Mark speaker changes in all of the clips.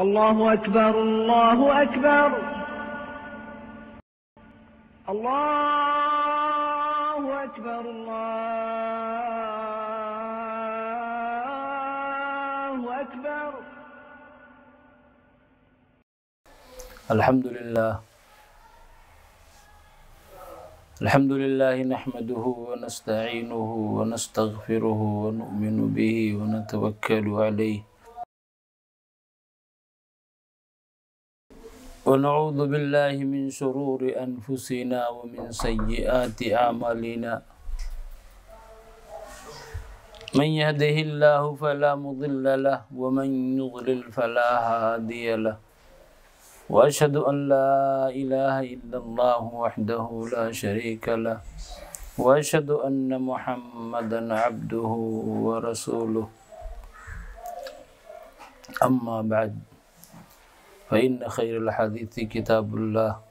Speaker 1: الله أكبر الله أكبر الله أكبر الله أكبر.
Speaker 2: الحمد لله نحمده ونستعينه ونستغفره ونؤمن به ونتوكل عليه ونعوذ بالله من شرور أنفسنا ومن سيئات أعمالنا. من يهده الله فلا مضل له ومن يضلل فلا هادي له. وأشهد أن لا إله إلا الله وحده لا شريك له وأشهد أن محمدا عبده ورسوله. أما بعد فإن خير الحديث كتاب الله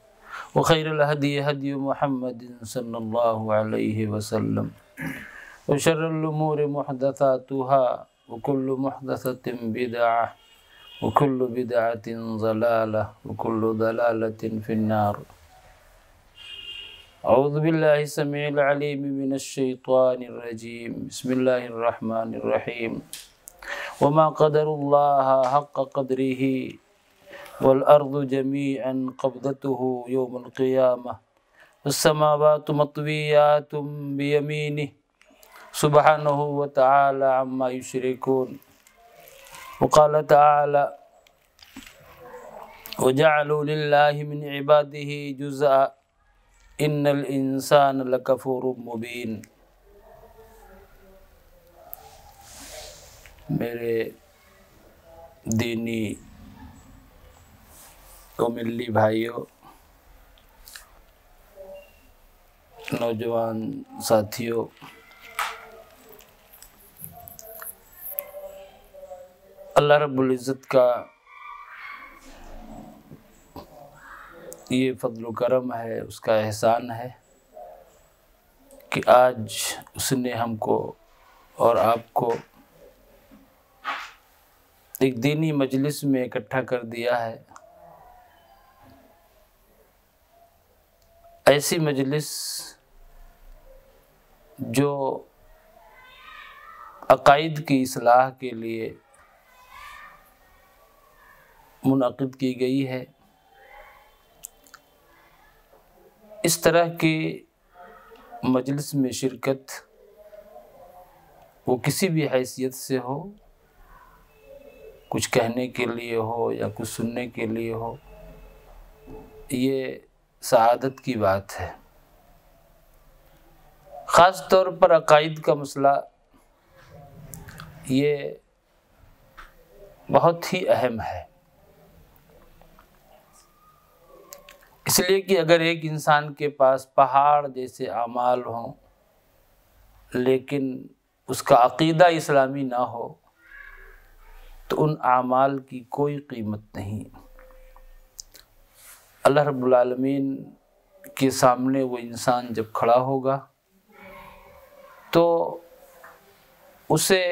Speaker 2: وخير الهدي هدي محمد صلى الله عليه وسلم وشر الأمور محدثاتها وكل محدثة بدعة وكل بدعة ضلالة وكل ضلالة في النار. أعوذ بالله السميع العليم من الشيطان الرجيم. بسم الله الرحمن الرحيم. وما قدر الله حق قدره والأرض جميعا قبضته يوم القيامة والسماوات مطويات بيمينه سبحانه وتعالى عما يشركون. وقال تعالى وجعلوا لله من عباده جزءا إن الإنسان لكفور مبين. میرے دینی و ملی بھائیوں، نوجوان ساتھیوں، اللہ رب العزت کا یہ فضل و کرم ہے، اس کا احسان ہے کہ آج اس نے ہم کو اور آپ کو ایک دینی مجلس میں اکٹھا کر دیا ہے. ایسی مجلس جو عقائد کی اصلاح کے لیے منعقد کی گئی ہے. اس طرح کی مجلس میں شرکت وہ کسی بھی حیثیت سے ہو، کچھ کہنے کے لیے ہو یا کچھ سننے کے لیے ہو، یہ سعادت کی بات ہے. خاص طور پر عقائد کا مسئلہ یہ بہت ہی اہم ہے، اس لیے کہ اگر ایک انسان کے پاس پہاڑ جیسے اعمال ہوں لیکن اس کا عقیدہ اسلامی نہ ہو تو ان اعمال کی کوئی قیمت نہیں. اللہ رب العالمین کے سامنے وہ انسان جب کھڑا ہوگا تو اسے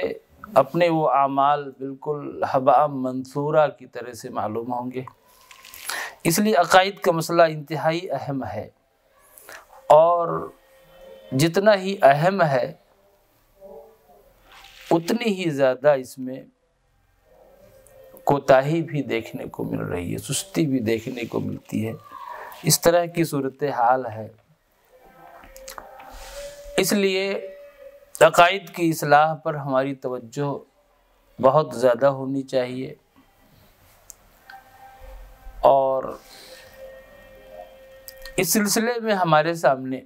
Speaker 2: اپنے وہ اعمال بالکل ہباء منثورہ کی طرح سے معلوم ہوں گے. اس لیے عقائد کا مسئلہ انتہائی اہم ہے، اور جتنا ہی اہم ہے اتنی ہی زیادہ اس میں کوتاہی بھی دیکھنے کو مل رہی ہے، سستی بھی دیکھنے کو ملتی ہے. اس طرح کی صورتحال ہے. اس لیے عقائد کی اصلاح پر ہماری توجہ بہت زیادہ ہونی چاہیے، اور اس سلسلے میں ہمارے سامنے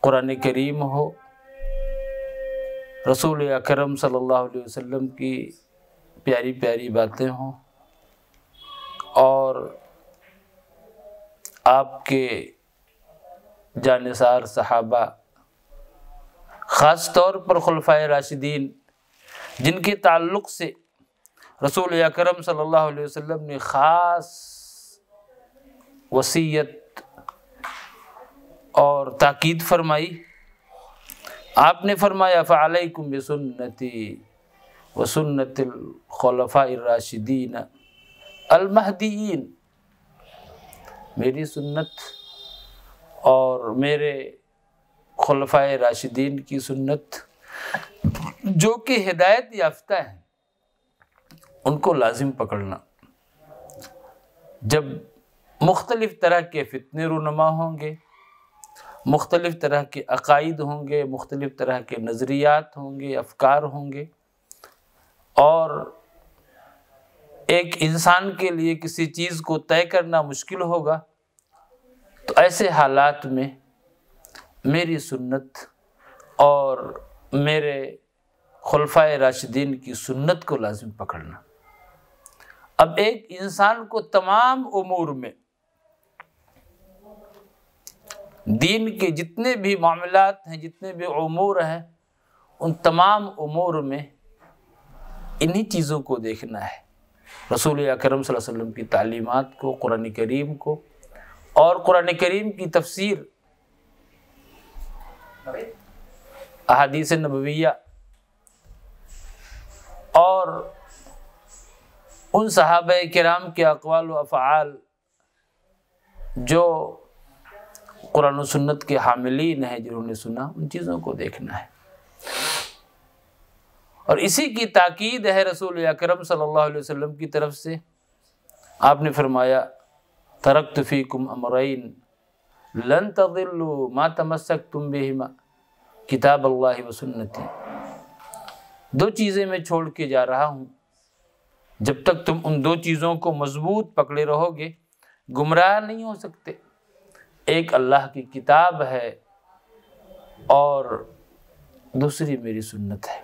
Speaker 2: قرآن کریم ہو، رسول اکرم صلی اللہ علیہ وسلم کی پیاری پیاری باتیں ہوں، اور آپ کے جانثار صحابہ، خاص طور پر خلفائے راشدین، جن کے تعلق سے رسول اکرم صلی اللہ علیہ وسلم نے خاص وصیت اور تاکید فرمائی. آپ نے فرمایا فعلیکم بسنتی وسنت الخلفاء الراشدین المہدیین، میری سنت اور میرے خلفائے راشدین کی سنت جو کہ ہدایت یافتہ ہیں ان کو لازم پکڑنا۔ جب مختلف طرح کے فتنے رونما ہوں گے، مختلف طرح کے عقائد ہوں گے، مختلف طرح کے نظریات ہوں گے، افکار ہوں گے، اور ایک انسان کے لیے کسی چیز کو طے کرنا مشکل ہوگا، تو ایسے حالات میں میری سنت اور میرے خلفائے راشدین کی سنت کو لازم پکڑنا۔ اب ایک انسان کو تمام امور میں، دین کے جتنے بھی معاملات ہیں، جتنے بھی امور ہیں، ان تمام امور میں انہی چیزوں کو دیکھنا ہے، رسول اکرم صلی اللہ علیہ وسلم کی تعلیمات کو، قرآن کریم کو، اور قرآن کریم کی تفسیر، احادیث نبویہ، اور ان صحابہ کرام کے اقوال و افعال جو قرآن و سنت کے حاملین ہیں، جنہوں نے سنا، ان چیزوں کو دیکھنا ہے۔ اور اسی کی تاکید ہے رسول اکرم صلی اللہ علیہ وسلم کی طرف سے۔ آپ نے فرمایا ترکت فیکم امرین لن تضلوا ما تمسکتم بہما کتاب اللہ و سنتی، دو چیزیں میں چھوڑ کے جا رہا ہوں، جب تک تم ان دو چیزوں کو مضبوط پکڑے رہو گے گمراہ نہیں ہو سکتے۔ ایک اللہ کی کتاب ہے اور دوسری میری سنت ہے۔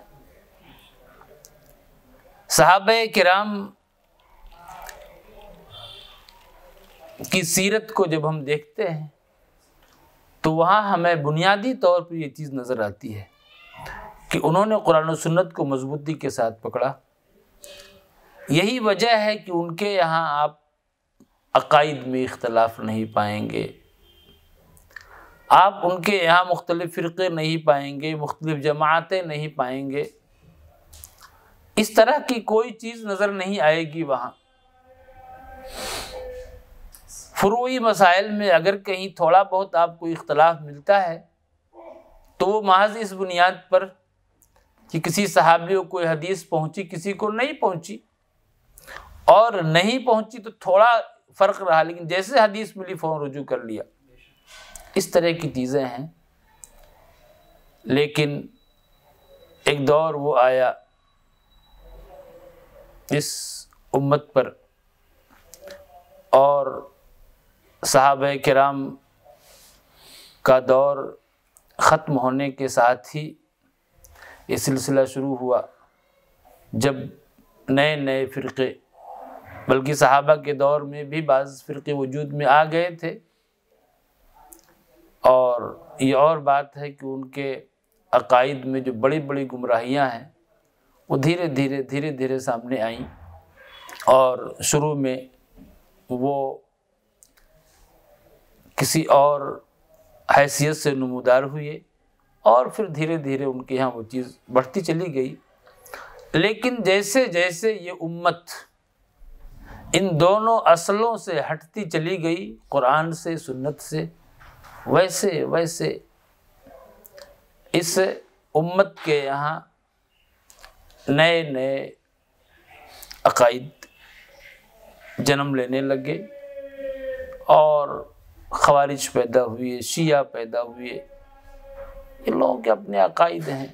Speaker 2: صحابہ کرام کی سیرت کو جب ہم دیکھتے ہیں تو وہاں ہمیں بنیادی طور پر یہ چیز نظر آتی ہے کہ انہوں نے قرآن و سنت کو مضبوطی کے ساتھ پکڑا۔ یہی وجہ ہے کہ ان کے یہاں آپ عقائد میں اختلاف نہیں پائیں گے، آپ ان کے یہاں مختلف فرقے نہیں پائیں گے، مختلف جماعتیں نہیں پائیں گے، اس طرح کی کوئی چیز نظر نہیں آئے گی وہاں۔ فروعی مسائل میں اگر کہیں تھوڑا بہت آپ کو اختلاف ملتا ہے تو وہ محض اس بنیاد پر کہ کسی صحابی کو کوئی حدیث پہنچی، کسی کو نہیں پہنچی، اور نہیں پہنچی تو تھوڑا فرق رہا، لیکن جیسے حدیث ملی فوراً رجوع کر لیا، اس طرح کی چیزیں ہیں۔ لیکن ایک دور وہ آیا اس امت پر، اور صحابہ کرام کا دور ختم ہونے کے ساتھ ہی یہ سلسلہ شروع ہوا، جب نئے نئے فرقے، بلکہ صحابہ کے دور میں بھی بعض فرقے وجود میں آ گئے تھے، اور یہ اور بات ہے کہ ان کے عقائد میں جو بڑی بڑی گمراہیاں ہیں وہ دھیرے دھیرے سامنے آئیں، اور شروع میں وہ کسی اور حیثیت سے نمودار ہوئے، اور پھر دھیرے دھیرے ان کے یہاں وہ چیز بڑھتی چلی گئی۔ لیکن جیسے جیسے یہ امت ان دونوں اصلوں سے ہٹتی چلی گئی، قرآن سے، سنت سے، ویسے ویسے اس امت کے یہاں نئے نئے عقائد جنم لینے لگے، اور خوارج پیدا ہوئے، شیعہ پیدا ہوئے۔ یہ لوگوں کے اپنے عقائد ہیں،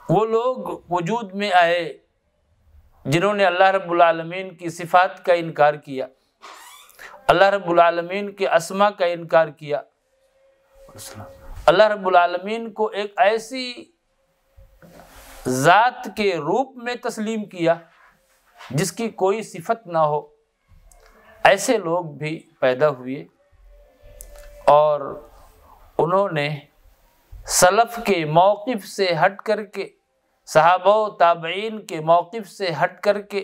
Speaker 2: وہ لوگ وجود میں آئے جنہوں نے اللہ رب العالمین کی صفات کا انکار کیا، اللہ رب العالمین کے اسماء کا انکار کیا، اللہ رب العالمین کو ایک ایسی ذات کے روپ میں تسلیم کیا جس کی کوئی صفت نہ ہو۔ ایسے لوگ بھی پیدا ہوئے، اور انہوں نے سلف کے موقف سے ہٹ کر کے، صحابہ و تابعین کے موقف سے ہٹ کر کے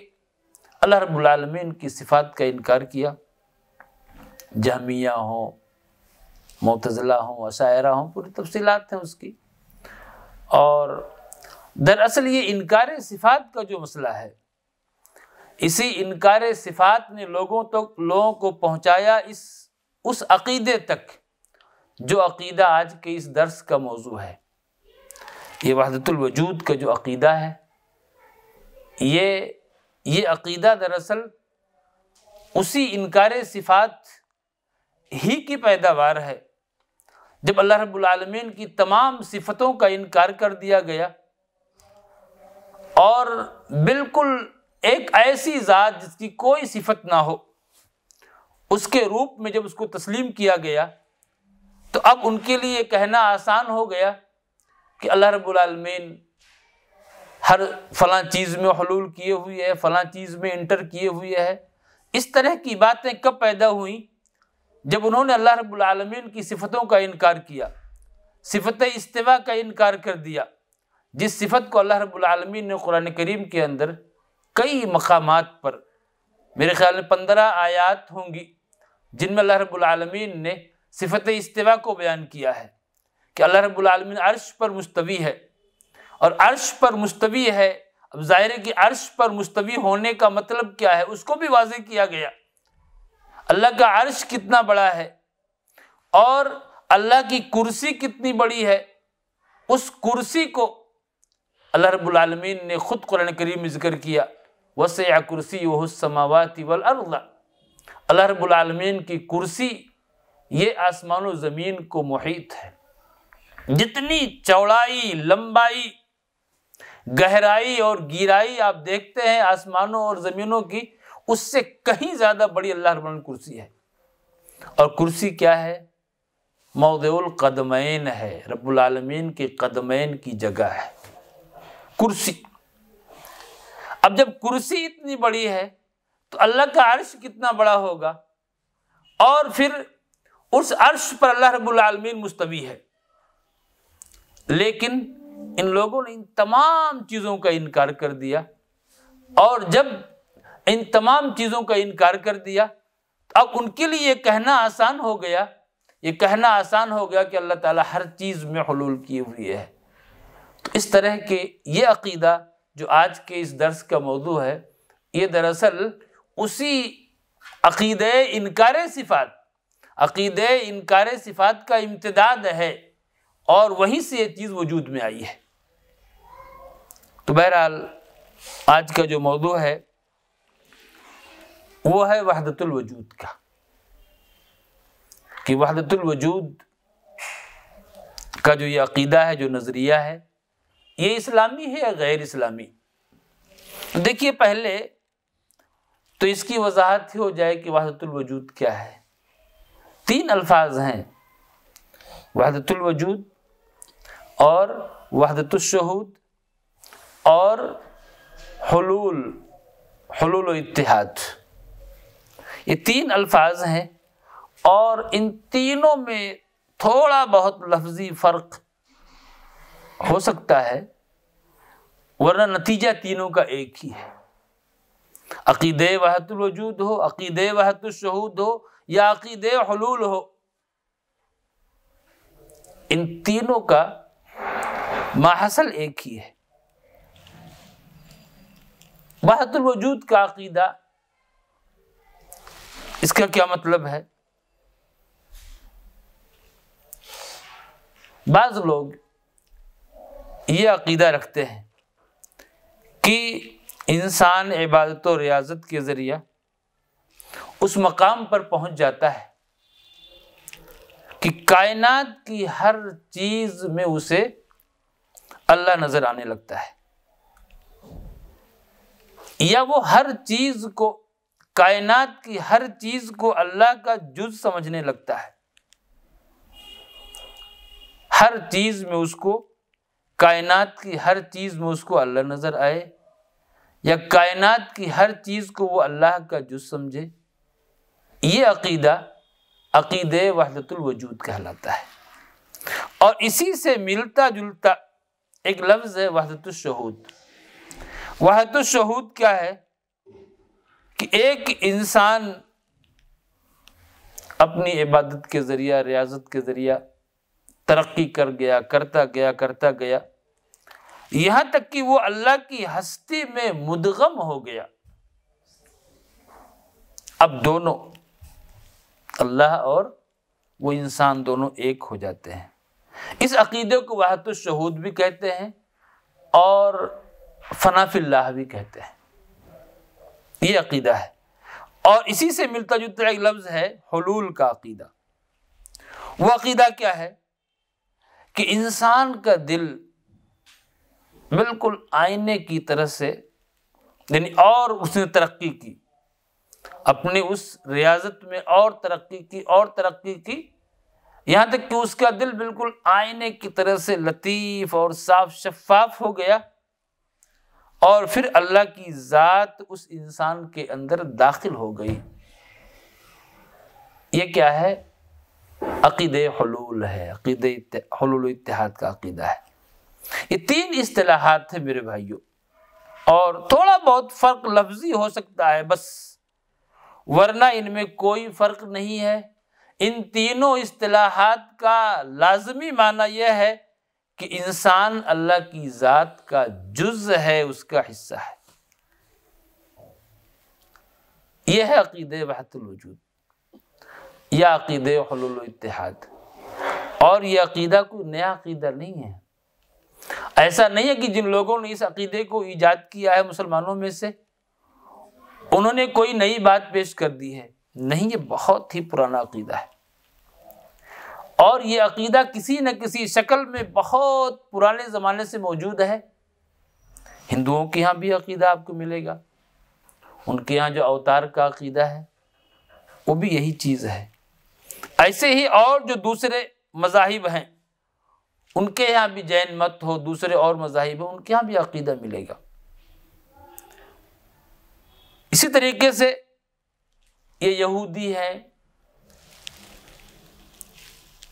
Speaker 2: اللہ رب العالمین کی صفات کا انکار کیا۔ جہمیہ ہوں، معتزلہ ہوں، اشاعرہ ہوں، پوری تفصیلات ہیں اس کی، اور دراصل یہ انکار صفات کا جو مسئلہ ہے، اسی انکار صفات نے لوگوں کو پہنچایا اس عقیدے تک جو عقیدہ آج کے اس درس کا موضوع ہے۔ یہ وحدت الوجود کا جو عقیدہ ہے، یہ عقیدہ دراصل اسی انکار صفات ہی کی پیداوار ہے۔ جب اللہ رب العالمین کی تمام صفتوں کا انکار کر دیا گیا اور بالکل ایک ایسی ذات جس کی کوئی صفت نہ ہو، اس کے روپ میں جب اس کو تسلیم کیا گیا، تو اب ان کے لیے کہنا آسان ہو گیا کہ اللہ رب العالمین ہر فلاں چیز میں حلول کیے ہوئی ہے، فلاں چیز میں انٹر کیے ہوئے ہے۔ اس طرح کی باتیں کب پیدا ہوئیں؟ جب انہوں نے اللہ رب العالمین کی صفتوں کا انکار کیا، صفت استوا کا انکار کر دیا، جس صفت کو اللہ رب العالمین نے قرآن کریم کے اندر کئی مقامات پر، میرے خیال میں 15 آیات ہوں گی جن میں اللہ رب العالمین نے صفت استوا کو بیان کیا ہے کہ اللہ رب العالمین عرش پر مستوی ہے، اور عرش پر مستوی ہے، اب ظاہر ہے کہ عرش پر مستوی ہونے کا مطلب کیا ہے، اس کو بھی واضح کیا گیا۔ اللہ کا عرش کتنا بڑا ہے اور اللہ کی کرسی کتنی بڑی ہے، اس کرسی کو اللہ رب العالمین نے خود قرآن کریم میں ذکر کیا، وسع کرسیہ السماوات والارض۔ اللہ رب العالمین کی کرسی یہ آسمان و زمین کو محیط ہے۔ جتنی چوڑائی، لمبائی، گہرائی اور گہرائی آپ دیکھتے ہیں آسمانوں اور زمینوں کی، اس سے کہیں زیادہ بڑی اللہ رب العالمین کرسی ہے۔ اور کرسی کیا ہے؟ موضع القدمین ہے، رب العالمین کے قدمین کی جگہ ہے کرسی۔ اب جب کرسی اتنی بڑی ہے تو اللہ کا عرش کتنا بڑا ہوگا، اور پھر اس عرش پر اللہ رب العالمین مستوی ہے۔ لیکن ان لوگوں نے ان تمام چیزوں کا انکار کر دیا، اور جب ان تمام چیزوں کا انکار کر دیا، اب ان کے لیے یہ کہنا آسان ہو گیا کہ اللہ تعالیٰ ہر چیز میں حلول کیے ہوئے ہے۔ تو اس طرح کے یہ عقیدہ جو آج کے اس درس کا موضوع ہے، یہ دراصل اسی عقیدہ انکار صفات کا امتداد ہے، اور وہیں سے یہ چیز وجود میں آئی ہے۔ تو بہرحال آج کا جو موضوع ہے وہ ہے وحدت الوجود کا، کہ وحدت الوجود کا جو یہ عقیدہ ہے، جو نظریہ ہے، یہ اسلامی ہے یا غیر اسلامی؟ دیکھیے، پہلے تو اس کی وضاحت ہو جائے کہ وحدت الوجود کیا ہے۔ 3 الفاظ ہیں، وحدت الوجود اور وحدت الشہود اور حلول و اتحاد۔ یہ 3 الفاظ ہیں، اور ان تینوں میں تھوڑا بہت لفظی فرق ہو سکتا ہے، ورنہ نتیجہ تینوں کا ایک ہی ہے۔ عقیدہ وحدت الوجود ہو، عقیدہ وحدت الشہود ہو، یا عقیدہ حلول ہو، ان تینوں کا ماحصل ایک ہی ہے۔ وحدت الوجود کا عقیدہ، اس کا کیا مطلب ہے؟ بعض لوگ یہ عقیدہ رکھتے ہیں کہ انسان عبادت و ریاضت کے ذریعہ اس مقام پر پہنچ جاتا ہے کہ کائنات کی ہر چیز میں اسے اللہ نظر آنے لگتا ہے، یا وہ ہر چیز کو، کائنات کی ہر چیز کو اللہ کا جز سمجھنے لگتا ہے۔ ہر چیز میں اس کو، کائنات کی ہر چیز میں اس کو اللہ نظر آئے، یا کائنات کی ہر چیز کو وہ اللہ کا جز سمجھے، یہ عقیدہ وحدت الوجود کہلاتا ہے۔ اور اسی سے ملتا جلتا ایک لفظ ہے وحدت الشہود۔ وحدت الشہود کیا ہے؟ کہ ایک انسان اپنی عبادت کے ذریعہ، ریاضت کے ذریعہ ترقی کر گیا، کرتا گیا، یہاں تک کہ وہ اللہ کی ہستی میں مدغم ہو گیا۔ اب دونوں اللہ اور وہ انسان دونوں ایک ہو جاتے ہیں۔ اس عقیدے کو وحدت الشہود بھی کہتے ہیں اور فنا فی اللہ بھی کہتے ہیں۔ یہ عقیدہ ہے، اور اسی سے ملتا جلتا ایک لفظ ہے حلول کا عقیدہ۔ وہ عقیدہ کیا ہے کہ انسان کا دل بالکل آئینے کی طرح سے، یعنی اور اس نے ترقی کی، اپنی اس ریاضت میں اور ترقی کی، یہاں تک کہ اس کا دل بالکل آئینے کی طرح سے لطیف اور صاف شفاف ہو گیا، اور پھر اللہ کی ذات اس انسان کے اندر داخل ہو گئی۔ یہ کیا ہے؟ عقیدہ حلول ہے، عقیدہ حلول و اتحاد کا عقیدہ ہے۔ یہ تین اصطلاحات ہیں میرے بھائیوں، اور تھوڑا بہت فرق لفظی ہو سکتا ہے بس، ورنہ ان میں کوئی فرق نہیں ہے۔ ان تینوں اصطلاحات کا لازمی معنی یہ ہے کہ انسان اللہ کی ذات کا جز ہے، اس کا حصہ ہے۔ یہ ہے عقیدہ وحدت الوجود یا عقیدہ حلول و اتحاد، اور یہ عقیدہ کوئی نیا عقیدہ نہیں ہے۔ ایسا نہیں ہے کہ جن لوگوں نے اس عقیدے کو ایجاد کیا ہے مسلمانوں میں سے، انہوں نے کوئی نئی بات پیش کر دی ہے، نہیں، یہ بہت ہی پرانا عقیدہ ہے، اور یہ عقیدہ کسی نہ کسی شکل میں بہت پرانے زمانے سے موجود ہے۔ ہندوؤں کے ہاں بھی عقیدہ آپ کو ملے گا، ان کے ہاں جو اوتار کا عقیدہ ہے وہ بھی یہی چیز ہے۔ ایسے ہی اور جو دوسرے مذاہب ہیں، ان کے یہاں بھی جین مت ہو، دوسرے اور مذاہب ہیں، ان کے یہاں بھی عقیدہ ملے گا۔ اسی طریقے سے یہ یہودی ہیں،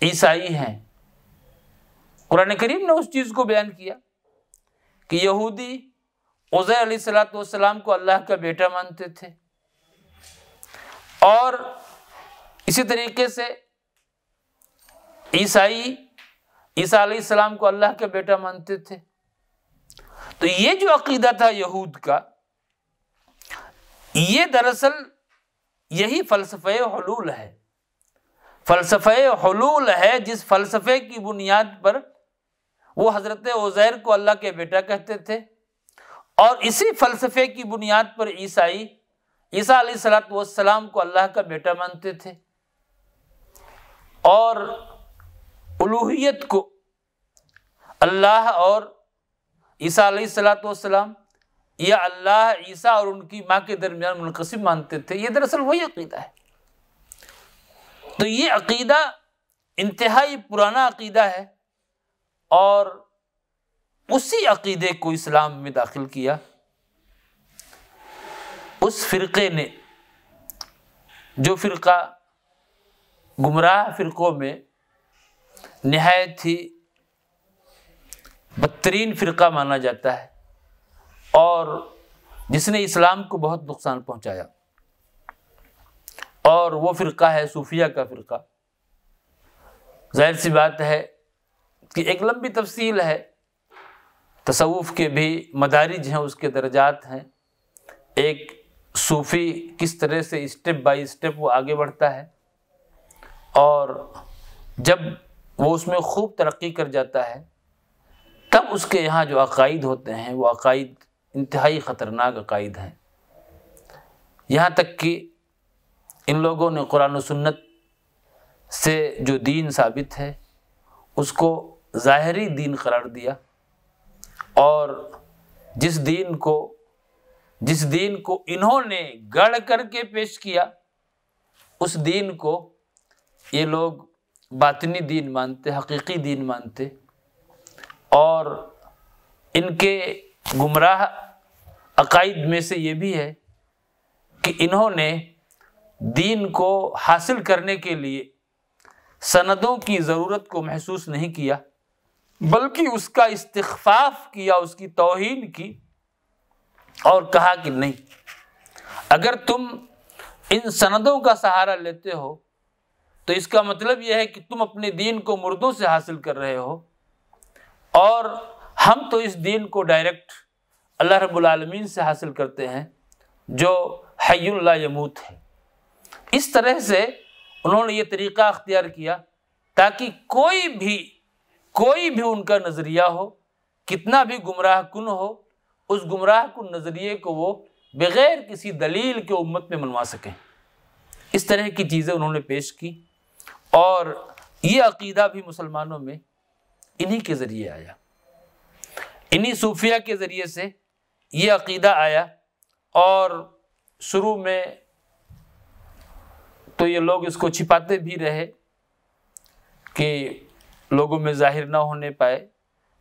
Speaker 2: عیسائی ہیں۔ قرآن کریم نے اس چیز کو بیان کیا کہ یہودی عزیر علیہ السلام کو اللہ کا بیٹا مانتے تھے، اور اسی طریقے سے عیسائی عیسیٰ علیہ السلام کو اللہ کا بیٹا مانتے تھے۔ تو یہ جو عقیدہ تھا یہود کا، یہ دراصل یہی فلسفہ حلول ہے۔ فلسفہ حلول ہے جس فلسفے کی بنیاد پر وہ حضرت عزیر کو اللہ کے بیٹا کہتے تھے، اور اسی فلسفے کی بنیاد پر عیسائی عیسیٰ علیہ السلام کو اللہ کا بیٹا مانتے تھے، اور الوہیت کو اللہ اور عیسیٰ علیہ السلام یا اللہ عیسیٰ اور ان کی ماں کے درمیان منقسم مانتے تھے۔ یہ دراصل وہی عقیدہ ہے۔ تو یہ عقیدہ انتہائی پرانا عقیدہ ہے، اور اسی عقیدے کو اسلام میں داخل کیا اس فرقے نے، جو فرقہ گمراہ فرقوں میں نہایت ہی بدترین فرقہ مانا جاتا ہے، اور جس نے اسلام کو بہت نقصان پہنچایا، اور وہ فرقہ ہے صوفیہ کا فرقہ۔ ظاہر سی بات ہے کہ ایک لمبی تفصیل ہے، تصوف کے بھی مدارج ہیں، اس کے درجات ہیں، ایک صوفی کس طرح سے اسٹیپ بائی اسٹیپ وہ آگے بڑھتا ہے، اور جب وہ اس میں خوب ترقی کر جاتا ہے تب اس کے یہاں جو عقائد ہوتے ہیں وہ عقائد انتہائی خطرناک عقائد ہیں، یہاں تک کہ ان لوگوں نے قرآن و سنت سے جو دین ثابت ہے اس کو ظاہری دین قرار دیا، اور جس دین کو انہوں نے گڑھ کر کے پیش کیا، اس دین کو یہ لوگ باطنی دین مانتے، حقیقی دین مانتے، اور ان کے گمراہ عقائد میں سے یہ بھی ہے کہ انہوں نے دین کو حاصل کرنے کے لیے سندوں کی ضرورت کو محسوس نہیں کیا، بلکہ اس کا استخفاف کیا، اس کی توہین کی، اور کہا کہ نہیں، اگر تم ان سندوں کا سہارا لیتے ہو تو اس کا مطلب یہ ہے کہ تم اپنے دین کو مردوں سے حاصل کر رہے ہو، اور ہم تو اس دین کو ڈائریکٹ اللہ رب العالمین سے حاصل کرتے ہیں جو حی لا یموت ہے۔ اس طرح سے انہوں نے یہ طریقہ اختیار کیا تاکہ کوئی بھی ان کا نظریہ ہو، کتنا بھی گمراہ کن ہو، اس گمراہ کن نظریے کو وہ بغیر کسی دلیل کے امت میں منوا سکیں۔ اس طرح کی چیزیں انہوں نے پیش کی، اور یہ عقیدہ بھی مسلمانوں میں انہی کے ذریعے آیا، انہی صوفیہ کے ذریعے سے یہ عقیدہ آیا۔ اور شروع میں تو یہ لوگ اس کو چھپاتے بھی رہے کہ لوگوں میں ظاہر نہ ہونے پائے،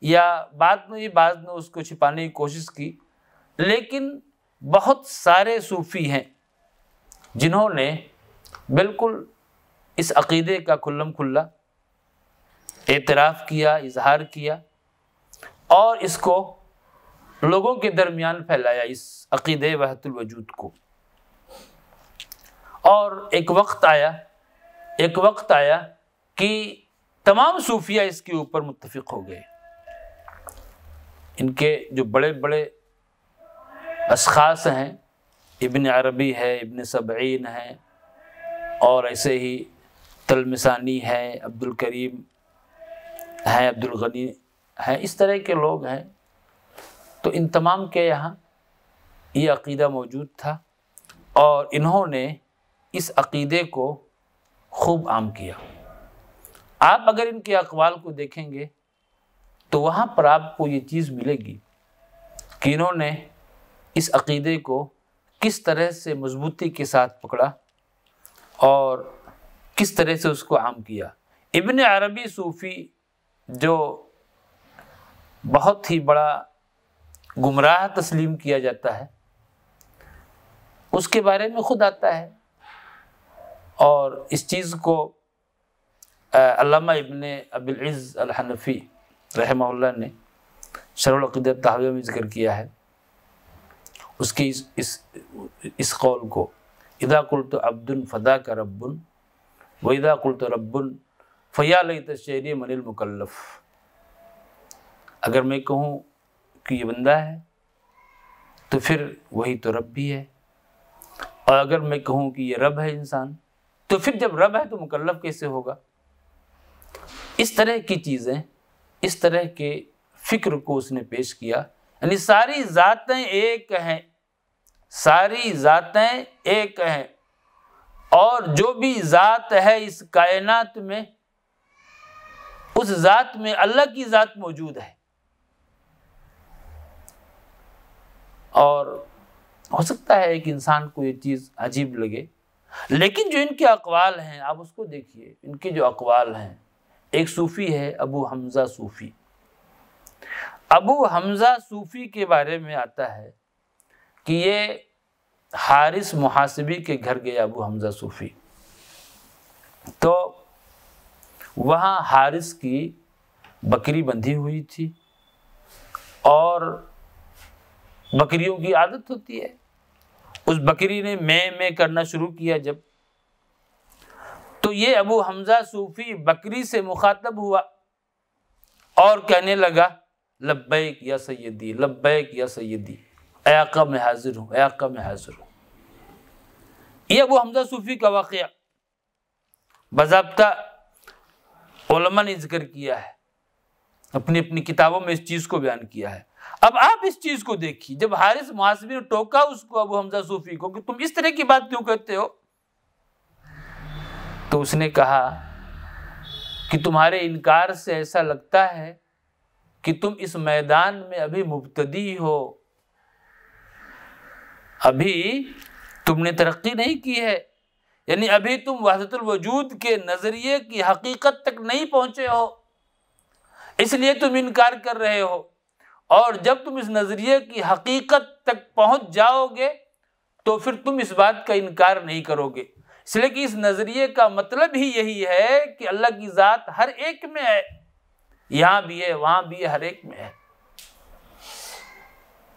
Speaker 2: یا بعد میں بعض نے اس کو چھپانے کی کوشش کی، لیکن بہت سارے صوفی ہیں جنہوں نے بالکل اس عقیدے کا کھلم کھلا اعتراف کیا، اظہار کیا، اور اس کو لوگوں کے درمیان پھیلایا، اس عقیدے وحدت الوجود کو۔ اور ایک وقت آیا کہ تمام صوفیہ اس کے اوپر متفق ہو گئے۔ ان کے جو بڑے بڑے اشخاص ہیں، ابن عربی ہے، ابن سبعین ہے، اور ایسے ہی تلمسانی ہے، عبد الکریم ہیں، عبد الغنی ہیں، اس طرح کے لوگ ہیں۔ تو ان تمام کے یہاں یہ عقیدہ موجود تھا، اور انہوں نے اس عقیدے کو خوب عام کیا۔ آپ اگر ان کے اقوال کو دیکھیں گے تو وہاں پر آپ کو یہ چیز ملے گی کہ انہوں نے اس عقیدے کو کس طرح سے مضبوطی کے ساتھ پکڑا اور کس طرح سے اس کو عام کیا۔ ابن عربی صوفی جو بہت ہی بڑا گمراہ تسلیم کیا جاتا ہے، اس کے بارے میں خود آتا ہے، اور اس چیز کو علامہ ابن ابی العز الحنفی رحمہ اللہ نے شرح العقیدہ الطحاویہ میں ذکر کیا ہے، اس کی اس قول کو، اذا قلت عبد فداک رب واذا قلت رب فیا لیت الشعری من المکلف۔ اگر میں کہوں کہ یہ بندہ ہے تو پھر وہی تو رب بھی ہے، اور اگر میں کہوں کہ یہ رب ہے انسان، تو پھر جب رب ہے تو مکلف کیسے ہوگا؟ اس طرح کی چیزیں، اس طرح کے فکر کو اس نے پیش کیا، یعنی ساری ذاتیں ایک ہیں، ساری ذاتیں ایک ہیں، اور جو بھی ذات ہے اس کائنات میں، اس ذات میں اللہ کی ذات موجود ہے۔ اور ہو سکتا ہے ایک انسان کو یہ چیز عجیب لگے، لیکن جو ان کے اقوال ہیں آپ اس کو دیکھیے، ان کے جو اقوال ہیں، ایک صوفی ہے ابو حمزہ صوفی۔ ابو حمزہ صوفی کے بارے میں آتا ہے کہ یہ حارث محاسبی کے گھر گیا ابو حمزہ صوفی، تو وہاں حارث کی بکری بندھی ہوئی تھی، اور بکریوں کی عادت ہوتی ہے، اس بکری نے میں کرنا شروع کیا جب، تو یہ ابو حمزہ صوفی بکری سے مخاطب ہوا اور کہنے لگا لبیک یا سیدی، لبیک یا سیدی، اے آقا میں حاضر ہوں، اے آقا میں حاضر ہوں۔ یہ ابو حمزہ صوفی کا واقعہ باضابطہ علماء نے ذکر کیا ہے، اپنی اپنی کتابوں میں اس چیز کو بیان کیا ہے۔ اب آپ اس چیز کو دیکھیے، جب حارث محاسبی نے ٹوکا اس کو، ابو حمزہ صوفی کو، کہ تم اس طرح کی بات کیوں کہتے ہو، تو اس نے کہا کہ تمہارے انکار سے ایسا لگتا ہے کہ تم اس میدان میں ابھی مبتدی ہو، ابھی تم نے ترقی نہیں کی ہے، یعنی ابھی تم وحدت الوجود کے نظریے کی حقیقت تک نہیں پہنچے ہو، اس لیے تم انکار کر رہے ہو، اور جب تم اس نظریے کی حقیقت تک پہنچ جاؤ گے تو پھر تم اس بات کا انکار نہیں کرو گے، اس لیے کہ اس نظریے کا مطلب ہی یہی ہے کہ اللہ کی ذات ہر ایک میں ہے، یہاں بھی ہے، وہاں بھی ہے، ہر ایک میں ہے۔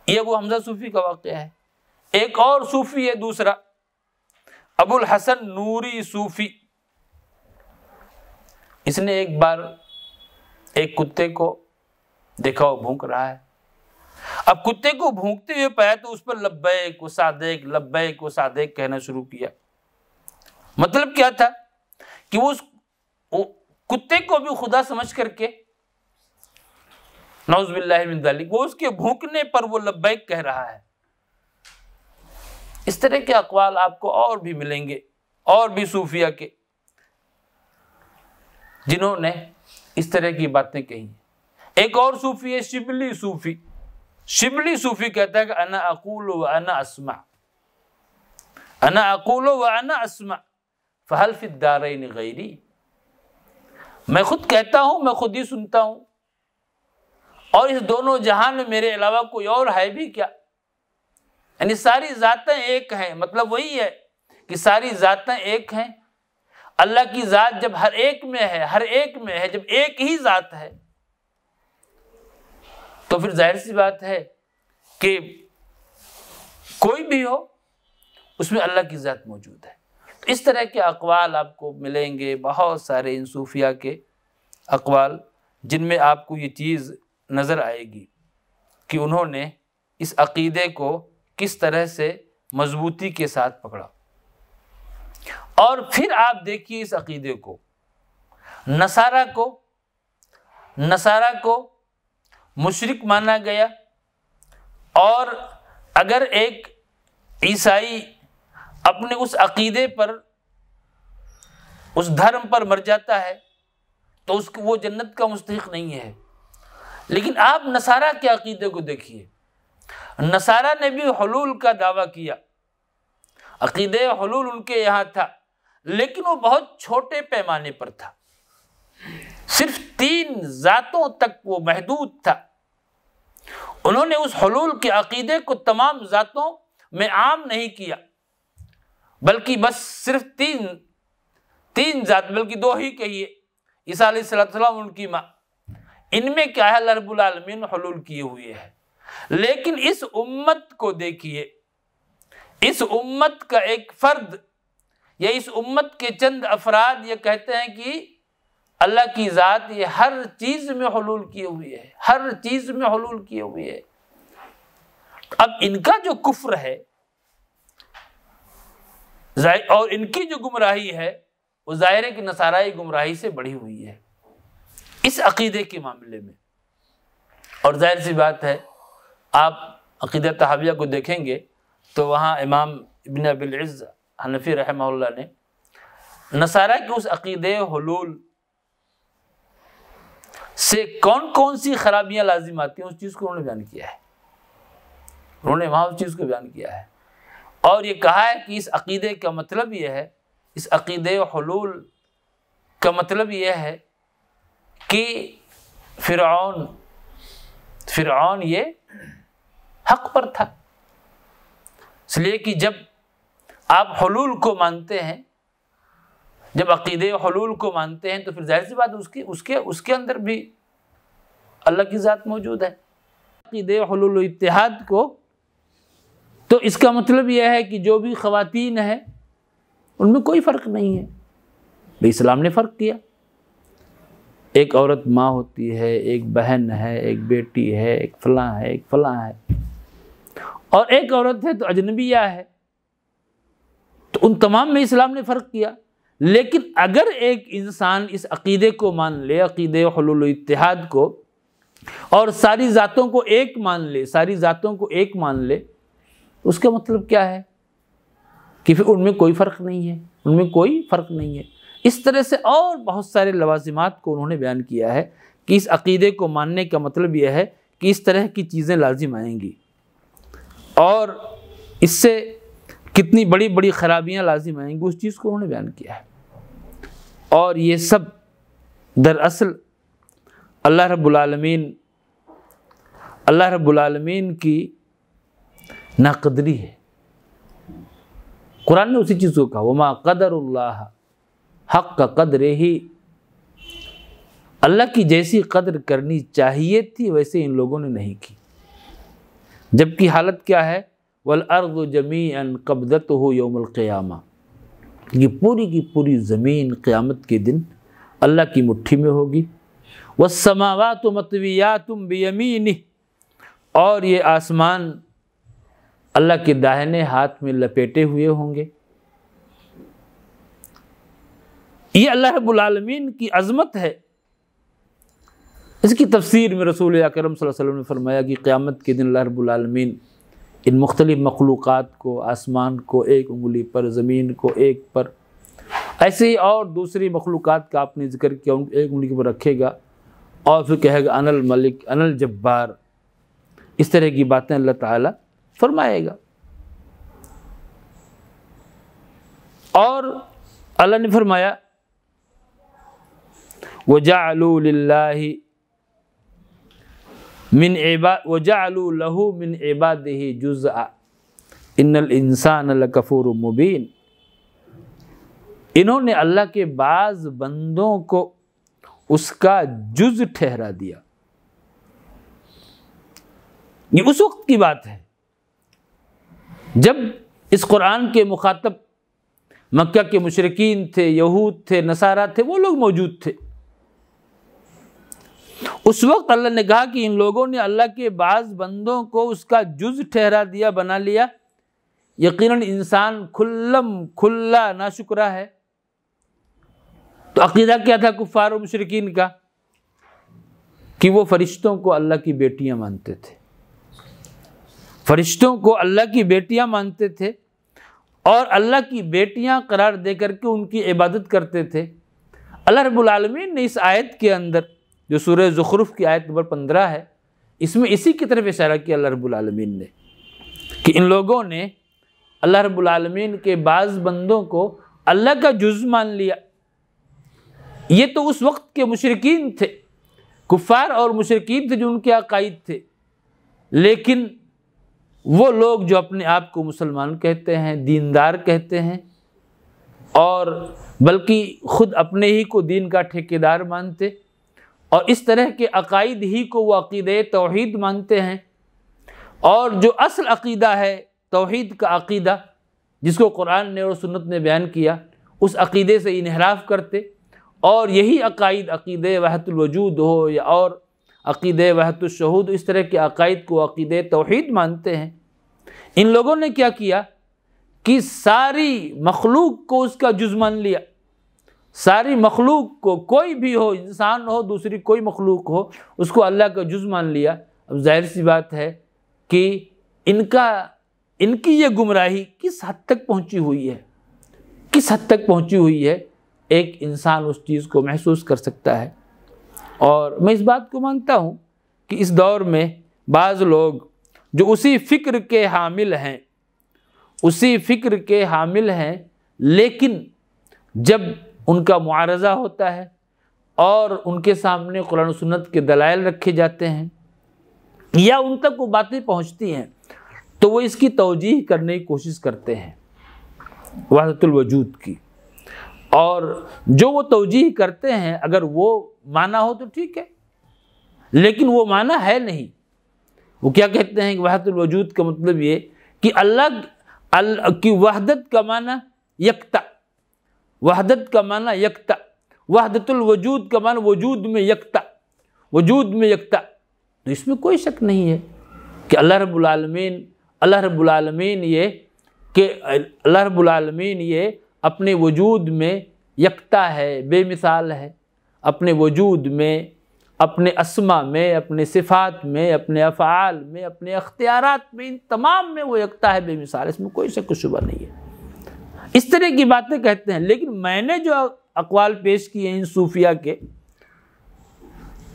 Speaker 2: یہ ابو حمزہ صوفی کا واقعہ ہے۔ ایک اور صوفی ہے دوسرا، ابو الحسن نوری صوفی۔ اس نے ایک بار ایک کتے کو دیکھا وہ بھونک رہا ہے. اب کتے کو بھونکتے ہوئے پایا تو اس پر لبیک و سعدیک لبیک و سعدیک کہنا شروع کیا. مطلب کیا تھا کہ وہ کتے کو بھی خدا سمجھ کر کے، نعوذ باللہ من ذلک، وہ اس کے بھونکنے پر وہ لبیک کہہ رہا ہے. اس طرح کے اقوال آپ کو اور بھی ملیں گے، اور بھی صوفیہ کے، جنہوں نے اس طرح کی باتیں کہی. ایک اور صوفی ہے شبلی صوفی. شبلی صوفی کہتا ہے کہ انا اقول وانا اسمع، انا اقول وانا اسمع فهل فی الدارین غیری. میں خود کہتا ہوں، میں خود ہی سنتا ہوں، اور اس دونوں جہان میں میرے علاوہ کوئی اور ہے بھی کیا؟ یعنی ساری ذاتیں ایک ہیں. مطلب وہی ہے کہ ساری ذاتیں ایک ہیں. اللہ کی ذات جب ہر ایک میں ہے، ہر ایک میں ہے، جب ایک ہی ذات ہے تو پھر ظاہر سی بات ہے کہ کوئی بھی ہو اس میں اللہ کی ذات موجود ہے. اس طرح کے اقوال آپ کو ملیں گے، بہت سارے ان صوفیہ کے اقوال، جن میں آپ کو یہ چیز نظر آئے گی کہ انہوں نے اس عقیدے کو کس طرح سے مضبوطی کے ساتھ پکڑا. اور پھر آپ دیکھیے اس عقیدے کو، نصارہ کو مشرک مانا گیا، اور اگر ایک عیسائی اپنے اس عقیدے پر، اس دھرم پر مر جاتا ہے تو وہ جنت کا مستحق نہیں ہے. لیکن آپ نصارہ کے عقیدے کو دیکھیے. نصارہ نے بھی حلول کا دعویٰ کیا، عقیدہ حلول ان کے یہاں تھا، لیکن وہ بہت چھوٹے پیمانے پر تھا، صرف 3 ذاتوں تک وہ محدود تھا. انہوں نے اس حلول کے عقیدے کو تمام ذاتوں میں عام نہیں کیا، بلکہ بس صرف تین ذات، بلکہ 2 ہی کہیے، عیسیٰ علیہ السلام ان کی ماں، ان میں کیا ہے اللہ رب العالمین حلول کیے ہوئے ہے. لیکن اس امت کو دیکھیے، اس امت کا ایک فرد یا اس امت کے چند افراد یہ کہتے ہیں کہ اللہ کی ذات یہ ہر چیز میں حلول کیے ہوئے ہے، ہر چیز میں حلول کیے ہوئے ہے. اب ان کا جو کفر ہے اور ان کی جو گمراہی ہے وہ ظاہر ہے کہ نصارائی گمراہی سے بڑھی ہوئی ہے اس عقیدے کے معاملے میں. اور ظاہر سی بات ہے، آپ عقیدہ طحاویہ کو دیکھیں گے تو وہاں امام ابن ابی العز حنفی رحمہ اللہ نے نصارہ کے اس عقیدے حلول سے کون کون سی خرابیاں لازم آتی ہیں اس چیز کو انہوں نے بیان کیا ہے. انہوں نے وہاں اس چیز کو بیان کیا ہے اور یہ کہا ہے کہ اس عقیدے کا مطلب یہ ہے، اس عقیدے حلول کا مطلب یہ ہے کہ فرعون یہ حق پر تھا. اس لیے کہ جب آپ حلول کو مانتے ہیں، جب عقیدے حلول کو مانتے ہیں تو پھر ظاہر سی بات اس کے اندر بھی اللہ کی ذات موجود ہے. عقیدے حلول و اتحاد کو تو اس کا مطلب یہ ہے کہ جو بھی خواتین ہیں ان میں کوئی فرق نہیں ہے. بھئی اسلام نے فرق کیا، ایک عورت ماں ہوتی ہے، ایک بہن ہے، ایک بیٹی ہے، ایک فلاں ہے، ایک فلاں ہے، اور ایک عورت ہے تو اجنبیہ ہے. تو ان تمام میں اسلام نے فرق کیا. لیکن اگر ایک انسان اس عقیدے کو مان لے، عقیدے حلول و اتحاد کو، اور ساری ذاتوں کو ایک مان لے، ساری ذاتوں کو ایک مان لے، اس کا مطلب کیا ہے کہ پھر ان میں کوئی فرق نہیں ہے، ان میں کوئی فرق نہیں ہے. اس طرح سے اور بہت سارے لوازمات کو انہوں نے بیان کیا ہے کہ اس عقیدے کو ماننے کا مطلب یہ ہے کہ اس طرح کی چیزیں لازم آئیں گی، اور اس سے کتنی بڑی بڑی خرابیاں لازم آئیں گی، اس چیز کو انہوں نے بیان کیا ہے. اور یہ سب دراصل اللہ رب العالمین کی ناقدری ہے. قرآن نے اسی چیز کو کہا وَمَا قَدَرُ اللَّهَ حَقَّ قَدْرِهِ. اللہ کی جیسی قدر کرنی چاہیے تھی ویسے ان لوگوں نے نہیں کی. جبکہ حالت کیا ہے؟ وَالْأَرْضُ جَمِيعًا قَبْضَتُهُ يَوْمَ الْقِيَامَةِ. یہ پوری کی پوری زمین قیامت کے دن اللہ کی مٹھی میں ہوگی، والسماوات مطویات بیمینہ، اور یہ آسمان اللہ کے داہنے ہاتھ میں لپیٹے ہوئے ہوں گے۔ یہ اللہ رب العالمین کی عظمت ہے۔ اس کی تفسیر میں رسول اکرم صلی اللہ علیہ وسلم نے فرمایا کہ قیامت کے دن اللہ رب العالمین ان مختلف مخلوقات کو، آسمان کو ایک انگلی پر، زمین کو ایک پر، ایسے ہی اور دوسری مخلوقات کا آپ نے ذکر کیا، ان کو ایک انگلی پر رکھے گا اور پھر کہے گا انا الملک انا الجبار، اس طرح کی باتیں اللہ تعالیٰ فرمائے گا۔ اور اللہ نے فرمایا وَجَعَلُوا لِلَّهِ وَجَعَلُوا لَهُ مِنْ عِبَادِهِ جُزْءًا إِنَّ الْإِنسَانَ لَكَفُورٌ مُبِينٌ، انہوں نے اللہ کے بعض بندوں کو اس کا جز ٹھہرا دیا۔ یہ اس وقت کی بات ہے جب اس قرآن کے مخاطب مکہ کے مشرکین تھے، یہود تھے، نصارہ تھے، وہ لوگ موجود تھے۔ اس وقت اللہ نے کہا کہ ان لوگوں نے اللہ کے بعض بندوں کو اس کا جز ٹھہرا دیا، بنا لیا، یقیناً انسان کھلا ناشکرا ہے۔ تو عقیدہ کیا تھا کفار و مشرکین کا؟ کہ وہ فرشتوں کو اللہ کی بیٹیاں مانتے تھے، فرشتوں کو اللہ کی بیٹیاں مانتے تھے اور اللہ کی بیٹیاں قرار دے کر کے ان کی عبادت کرتے تھے۔ اللہ رب العالمین نے اس آیت کے اندر جو سورہ زخرف کی آیت نمبر 15 ہے، اس میں اسی کی طرف اشارہ کیا اللہ رب العالمین نے کہ ان لوگوں نے اللہ رب العالمین کے بعض بندوں کو اللہ کا جز مان لیا۔ یہ تو اس وقت کے مشرکین تھے، کفار اور مشرکین تھے جو ان کے عقائد تھے، لیکن وہ لوگ جو اپنے آپ کو مسلمان کہتے ہیں، دیندار کہتے ہیں، اور بلکہ خود اپنے ہی کو دین کا ٹھیکیدار مانتے اور اس طرح کے عقائد ہی کو وہ عقیدہ توحید مانتے ہیں، اور جو اصل عقیدہ ہے توحید کا عقیدہ جس کو قرآن نے اور سنت نے بیان کیا، اس عقیدے سے انحراف کرتے، اور یہی عقائد عقیدہ وحدت الوجود ہو یا اور عقیدہ وحدت الشہود، اس طرح کے عقائد کو عقیدہ توحید مانتے ہیں۔ ان لوگوں نے کیا کیا کہ ساری مخلوق کو اس کا جز مان لیا، ساری مخلوق کو، کوئی بھی ہو، انسان ہو، دوسری کوئی مخلوق ہو، اس کو اللہ کا جز مان لیا۔ اب ظاہر سی بات ہے کہ ان کی یہ گمراہی کس حد تک پہنچی ہوئی ہے، کس حد تک پہنچی ہوئی ہے، ایک انسان اس چیز کو محسوس کر سکتا ہے۔ اور میں اس بات کو مانتا ہوں کہ اس دور میں بعض لوگ جو اسی فکر کے حامل ہیں، اسی فکر کے حامل ہیں، لیکن جب ان کا معارضہ ہوتا ہے اور ان کے سامنے قرآن و سنت کے دلائل رکھے جاتے ہیں یا ان تک وہ باتیں پہنچتی ہیں تو وہ اس کی توجیہ کرنے کی کوشش کرتے ہیں، وحدت الوجود کی، اور جو وہ توجیہ کرتے ہیں اگر وہ معنی ہو تو ٹھیک ہے، لیکن وہ معنی ہے نہیں۔ وہ کیا کہتے ہیں کہ وحدت الوجود کا مطلب یہ کہ اللہ کی وحدت کا معنی یکتا، وحدت کا معنی یکتا، وحدت الوجود کا معنی وجود میں یکتا، وجود میں یکتا۔ تو اس میں کوئی شک نہیں ہے کہ اللہ رب العالمین یہ اپنے وجود میں یکتا ہے، بے مثال ہے، اپنے وجود میں، اپنے اسما میں، اپنے صفات میں، اپنے افعال میں، اپنے اختیارات میں، ان تمام میں وہ یکتا ہے، بے مثال، اس میں کوئی شک و شبہ نہیں ہے۔ اس طرح کی باتیں کہتے ہیں، لیکن میں نے جو اقوال پیش کیے ہیں ان صوفیہ کے،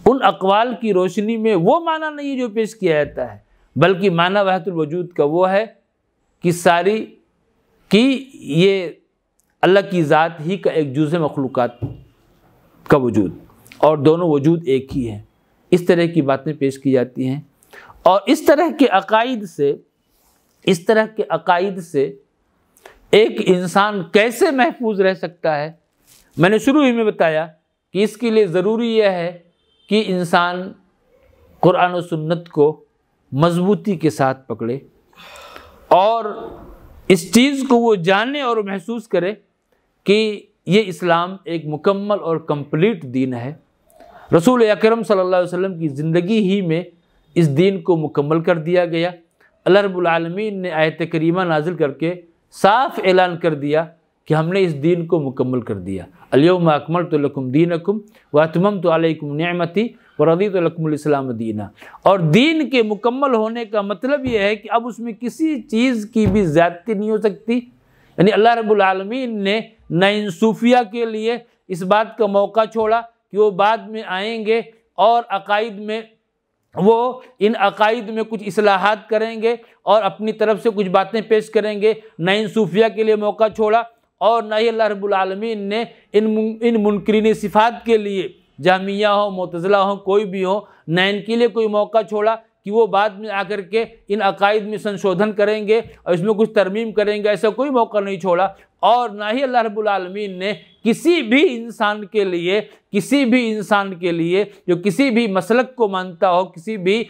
Speaker 2: ان اقوال کی روشنی میں وہ معنی نہیں جو پیش کیا جاتا ہے، بلکہ معنی وحدت الوجود کا وہ ہے کہ ساری کی یہ اللہ کی ذات ہی کا ایک جزء مخلوقات کا وجود، اور دونوں وجود ایک ہی ہیں۔ اس طرح کی باتیں پیش کی جاتی ہیں، اور اس طرح کے عقائد سے ایک انسان کیسے محفوظ رہ سکتا ہے؟ میں نے شروع ہی میں بتایا کہ اس کے لیے ضروری یہ ہے کہ انسان قرآن و سنت کو مضبوطی کے ساتھ پکڑے اور اس چیز کو وہ جانے اور محسوس کرے کہ یہ اسلام ایک مکمل اور کمپلیٹ دین ہے۔ رسول اکرم صلی اللہ علیہ وسلم کی زندگی ہی میں اس دین کو مکمل کر دیا گیا۔ اللہ رب العالمین نے آیت کریمہ نازل کر کے صاف اعلان کر دیا کہ ہم نے اس دین کو مکمل کر دیا۔ الیوم اکملت لکم دینکم واتممت علیکم نعمتی ورضیت لکم الاسلام دینا۔ اور دین کے مکمل ہونے کا مطلب یہ ہے کہ اب اس میں کسی چیز کی بھی زیادتی نہیں ہو سکتی۔ یعنی اللہ رب العالمین نے ناانصافیہ کے لیے اس بات کا موقع چھوڑا کہ وہ بعد میں آئیں گے اور عقائد میں وہ ان عقائد میں کچھ اصلاحات کریں گے اور اپنی طرف سے کچھ باتیں پیش کریں گے۔ ناانصافیہ کے لیے موقع چھوڑا، اور نہ ہی اللہ رب العالمین نے ان منکرین صفات کے لیے، جہمیہ ہو، معتزلہ ہو، کوئی بھی ہو، نہ ان کے لیے کوئی موقع چھوڑا کہ وہ بعد میں آ کر کے ان عقائد میں سنشودھن کریں گے اور اس میں کچھ ترمیم کریں گے، ایسا کوئی موقع نہیں چھوڑا۔ اور نہ ہی اللہ رب العالمین نے کسی بھی انسان کے لیے جو کسی بھی مسلک کو مانتا ہو، کسی بھی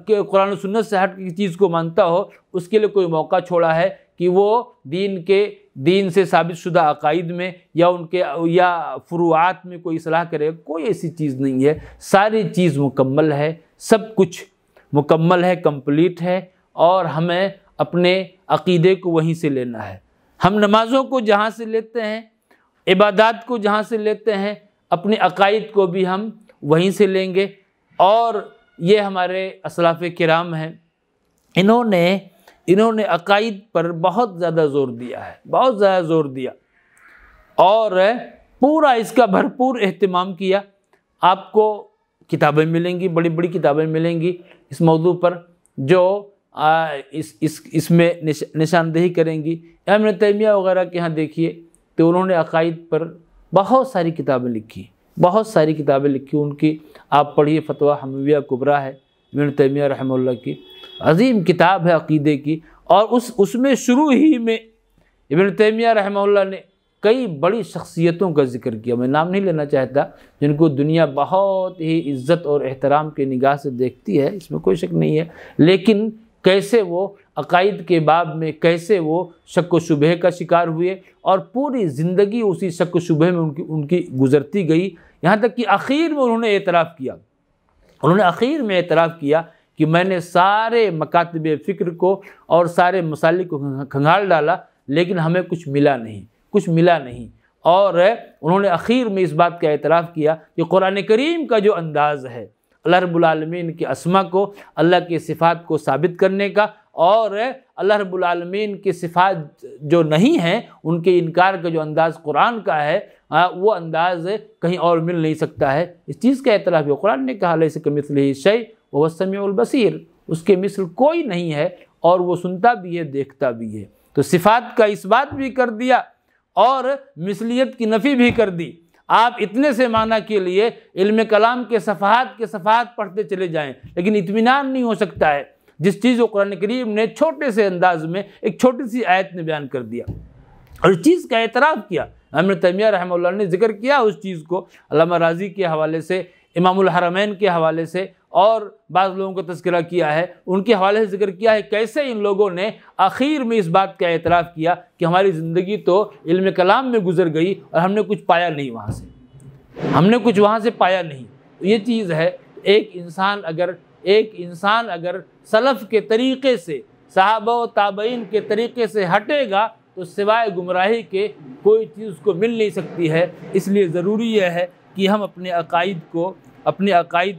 Speaker 2: قرآن و سنت سے ہٹ کی چیز کو مانتا ہو، اس کے لیے کوئی موقع چھوڑا ہے کہ وہ دین سے ثابت شدہ عقائد میں یا فروعات میں کوئی اصلاح کرے۔ کوئی ایسی چیز نہیں ہے، ساری چیز مکمل ہے، سب کچھ مکمل ہے، کمپلیٹ ہے، اور ہمیں اپنے عقیدے کو وہیں سے لینا ہے۔ ہم نمازوں کو جہاں سے لیتے ہیں، عبادات کو جہاں سے لیتے ہیں، اپنے عقائد کو بھی ہم وہیں سے لیں گے۔ اور یہ ہمارے اسلاف کرام ہیں، انہوں نے عقائد پر بہت زیادہ زور دیا ہے، بہت زیادہ زور دیا، اور پورا اس کا بھرپور اہتمام کیا۔ آپ کو کتابیں ملیں گی، بڑی بڑی کتابیں ملیں گی اس موضوع پر، جو اس میں نشاندہی کریں گی۔ ابن تیمیہ وغیرہ کے ہاں دیکھیے تو انہوں نے عقائد پر بہت ساری کتابیں لکھی، ان کی آپ پڑھیے، فتویٰ حمویہ کبریٰ ہے ابن تیمیہ رحمہ اللہ کی، عظیم کتاب ہے عقیدے کی۔ اور اس میں شروع ہی میں ابن تیمیہ رحمہ اللہ نے کئی بڑی شخصیتوں کا ذکر کیا، میں نام نہیں لینا چاہتا، جن کو دنیا بہت ہی عزت اور احترام کی نگاہ سے دیکھتی ہے، اس میں کوئی شک نہیں ہے، لیکن کیسے وہ عقائد کے باب میں کیسے وہ شک و شبہ کا شکار ہوئے، اور پوری زندگی اسی شک و شبہ میں ان کی گزرتی گئی، یہاں تک کہ آخر میں انہوں نے اعتراف کیا کہ میں نے سارے مکاتب فکر کو اور سارے مسالک کو کھنگال ڈالا، لیکن ہمیں کچھ ملا نہیں۔ اور انہوں نے آخر میں اس بات کا اعتراف کیا کہ قرآن کریم کا جو انداز ہے اللہ رب العالمین کے اسما کو، اللہ کے صفات کو ثابت کرنے کا، اور اللہ رب العالمین کے صفات جو نہیں ہیں ان کے انکار کا جو انداز قرآن کا ہے، وہ انداز کہیں اور مل نہیں سکتا ہے۔ اس چیز کا اعتراف ہے، قرآن نے کہا لیس کمثلہ شیء وہو السمیع البصیر، اس کے مثل کوئی نہیں ہے، اور وہ سنتا بھی ہے، دیکھتا بھی ہے۔ تو صفات کا اثبات بھی کر دیا اور مثلیت کی نفی بھی کر دی۔ آپ اتنے سے معنی کے لیے علم کلام کے صفحات پڑھتے چلے جائیں، لیکن اطمینان نہیں ہو سکتا ہے جس چیز کو قرآن کریم نے چھوٹے سے انداز میں ایک چھوٹی سی آیت میں بیان کر دیا، اور اس چیز کا اعتراف کیا۔ ابن تیمیہ رحمہ اللہ نے ذکر کیا اس چیز کو، علامہ راضی کے حوالے سے، امام الحرمین کے حوالے سے، اور بعض لوگوں کا تذکرہ کیا ہے، ان کے حوالے سے ذکر کیا ہے کیسے ان لوگوں نے آخر میں اس بات کا اعتراف کیا کہ ہماری زندگی تو علم کلام میں گزر گئی اور ہم نے کچھ پایا نہیں وہاں سے، پایا نہیں۔ یہ چیز ہے، ایک انسان اگر سلف کے طریقے سے، صحابہ و تابعین کے طریقے سے ہٹے گا تو سوائے گمراہی کے کوئی چیز کو مل نہیں سکتی ہے۔ اس لیے ضروری یہ ہے کہ ہم اپنے عقائد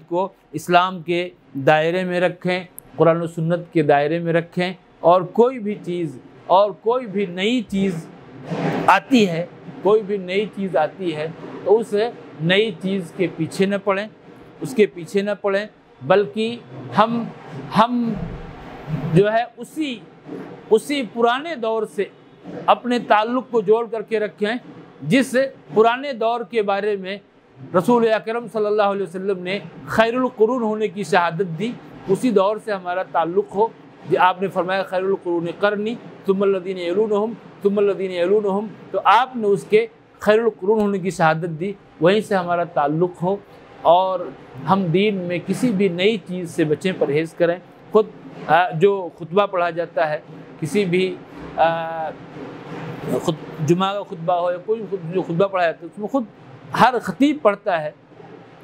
Speaker 2: کو اسلام کے دائرے میں رکھیں، قرآن و سنت کے دائرے میں رکھیں، اور کوئی بھی نئی چیز آتی ہے تو اس نئی چیز کے پیچھے نہ پڑیں، بلکہ ہم جو ہے اسی پرانے دور سے اپنے تعلق کو جوڑ کر کے رکھیں، جس پرانے دور کے بارے میں رسول اکرم صلی اللہ علیہ وسلم نے خیر القرون ہونے کی شہادت دی، اسی دور سے ہمارا تعلق ہو۔ آپ نے فرمایا خیر القرون قرنی ثم الذین یلونہم ثم الذین یلونہم، تو آپ نے اس کے خیر القرون ہونے کی شہادت دی، وہیں سے ہمارا تعلق ہو، اور ہم دین میں کسی بھی نئی چیز سے بچیں، پرہیز کریں۔ خود جو خطبہ پڑھا جاتا ہے، کسی بھی جمعہ کا خطبہ ہو یا کوئی جو خطبہ پڑھا جاتا ہے، اس میں خود ہر خطیب پڑھتا ہے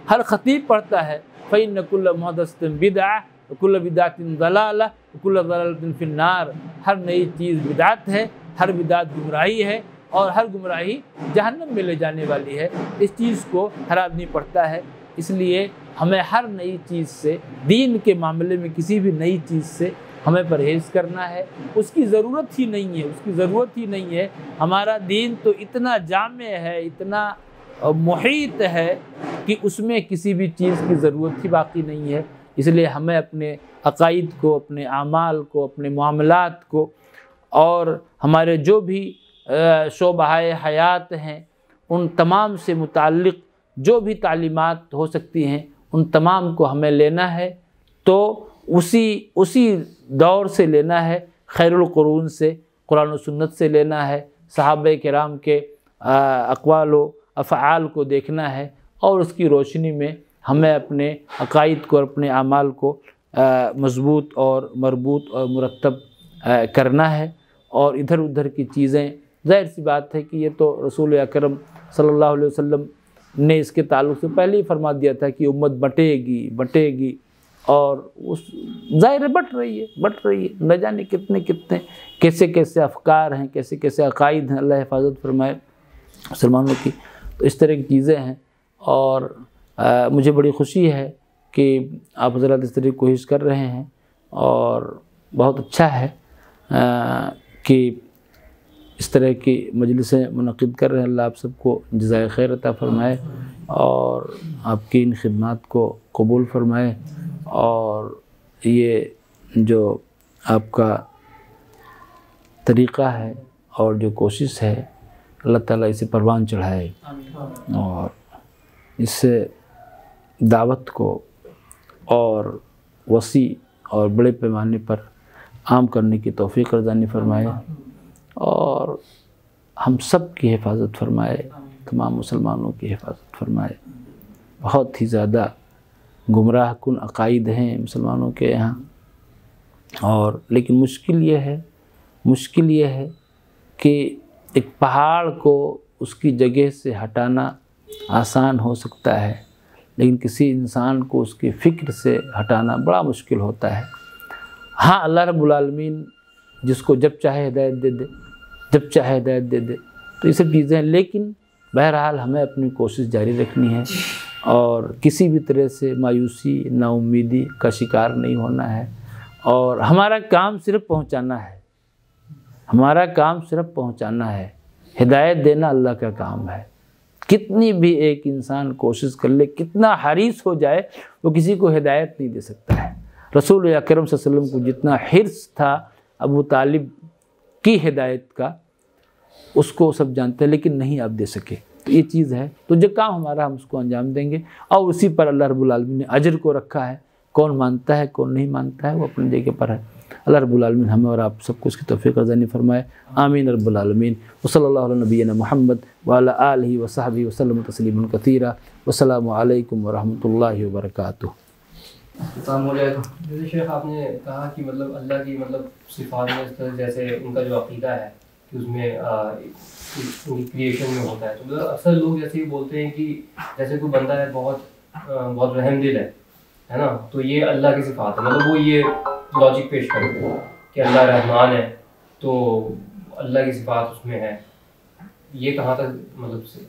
Speaker 2: ہر خطیب پڑھتا ہے فَإِنَّ كُلَّ مُحْدَثَةٍ بِدْعَةٍ وَكُلَّ بِدْعَةٍ ضَلَالَةٍ وَكُلَّ ضَلَالَةٍ فِي النَّارِ۔ ہر نئی چیز بدعت ہے، ہر بدعت گمراہی ہے، اور ہر گمراہی جہنم میں لے جانے والی ہے۔ اس چیز کو ہر آدمی پڑھتا ہے، اس لیے ہمیں ہر نئی چیز سے، دین کے معاملے میں کسی بھی نئی چیز سے ہمیں پرہیز کرنا ہے۔ اس کی ضرورت ہی نہیں ہے، اس کی ضرورت ہی نہیں ہے۔ ہمارا دین تو اتنا جامع ہے، اتنا محیط ہے کہ اس میں کسی بھی چیز کی ضرورت ہی باقی نہیں ہے۔ اس لیے ہمیں اپنے عقائد کو، اپنے اعمال کو، اپنے معاملات کو، اور ہمارے جو بھی شعبہ حیات ہیں ان تمام سے متعلق جو بھی تعلیمات ہو سکتی ہیں ان تمام کو ہمیں لینا ہے، تو اسی دور سے لینا ہے، خیر القرون سے، قرآن و سنت سے لینا ہے، صحابہ کرام کے اقوال و افعال کو دیکھنا ہے، اور اس کی روشنی میں ہمیں اپنے عقائد کو اور اپنے اعمال کو مضبوط اور مربوط اور مرتب کرنا ہے۔ اور ادھر ادھر کی چیزیں، ظاہر سی بات ہے کہ یہ تو رسول اکرم صلی اللہ علیہ وسلم نے اس کے تعلق سے پہلے ہی فرما دیا تھا کہ امت بٹے گی، اور اس ظاہر ہے بٹ رہی ہے، نہ جانے کتنے کیسے افکار ہیں، کیسے عقائد ہیں، اللہ حفاظت فرمائے مسلمانوں کی۔ تو اس طرح کی چیزیں ہیں، اور مجھے بڑی خوشی ہے کہ آپ حضرات اس طرح کی کوشش کر رہے ہیں، اور بہت اچھا ہے کہ اس طرح کی مجلسیں منعقد کر رہے ہیں۔ اللہ آپ سب کو جزائے خیر عطا فرمائے، اور آپ کی ان خدمات کو قبول فرمائے، اور یہ جو آپ کا طریقہ ہے اور جو کوشش ہے اللہ تعالیٰ اسے پروان چڑھائے، اور اس سے دعوت کو اور وسیع اور بڑے پیمانے پر عام کرنے کی توفیق رضانی فرمائے، اور ہم سب کی حفاظت فرمائے، تمام مسلمانوں کی حفاظت فرمائے۔ بہت ہی زیادہ گمراہ کن عقائد ہیں مسلمانوں کے یہاں، اور لیکن مشکل یہ ہے کہ ایک پہاڑ کو اس کی جگہ سے ہٹانا آسان ہو سکتا ہے، لیکن کسی انسان کو اس کی فکر سے ہٹانا بڑا مشکل ہوتا ہے۔ ہاں، اللہ رب العالمین جس کو جب چاہے ہدایت دے دے، تو یہ سب چیزیں ہیں، لیکن بہرحال ہمیں اپنی کوشش جاری رکھنی ہے، اور کسی بھی طرح سے مایوسی، نا امیدی کا شکار نہیں ہونا ہے، اور ہمارا کام صرف پہنچانا ہے، ہدایت دینا اللہ کا کام ہے۔ کتنی بھی ایک انسان کوشش کر لے، کتنا حریص ہو جائے، وہ کسی کو ہدایت نہیں دے سکتا ہے۔ رسول اکرم صلی اللہ علیہ وسلم کو جتنا حرص تھا ابو طالب کی ہدایت کا، اس کو سب جانتے ہیں، لیکن نہیں آپ دے سکے۔ تو یہ چیز ہے، تو جو کام ہمارا ہم اس کو انجام دیں گے، اور اسی پر اللہ رب العالمین نے اجر کو رکھا ہے۔ کون مانتا ہے کون نہیں مانتا ہے وہ اپنے جگہ پر ہے۔ اللہ رب العالمین ہمیں اور آپ سب کو اس کی توفیق رضانی فرمائے، آمین رب العالمین۔ وصلی اللہ علیہ نبینا محمد وعلی آلہ وصحبہ وسلم تسلیما کثیرا، والسلام علیکم ورحمۃ اللہ وبرکاتہ۔
Speaker 3: السلام علیکم۔ جیسے شیخ آپ نے کہا کہ مطلب اللہ کی صفات میں جیسے ان کا جو عقیدہ ہے کہ اس میں ان کی کریشن میں ہوتا ہے، تو اکثر لوگ جیسے ہی بولتے ہیں کہ جیسے کوئی بندہ ہے بہت رحم دل ہے نا، تو یہ اللہ کی صفات ہے، مطلب وہ یہ لاجک پیش کرتے ہیں کہ اللہ رحمان ہے تو اللہ کی صفات اس میں ہے۔ یہ کہاں تک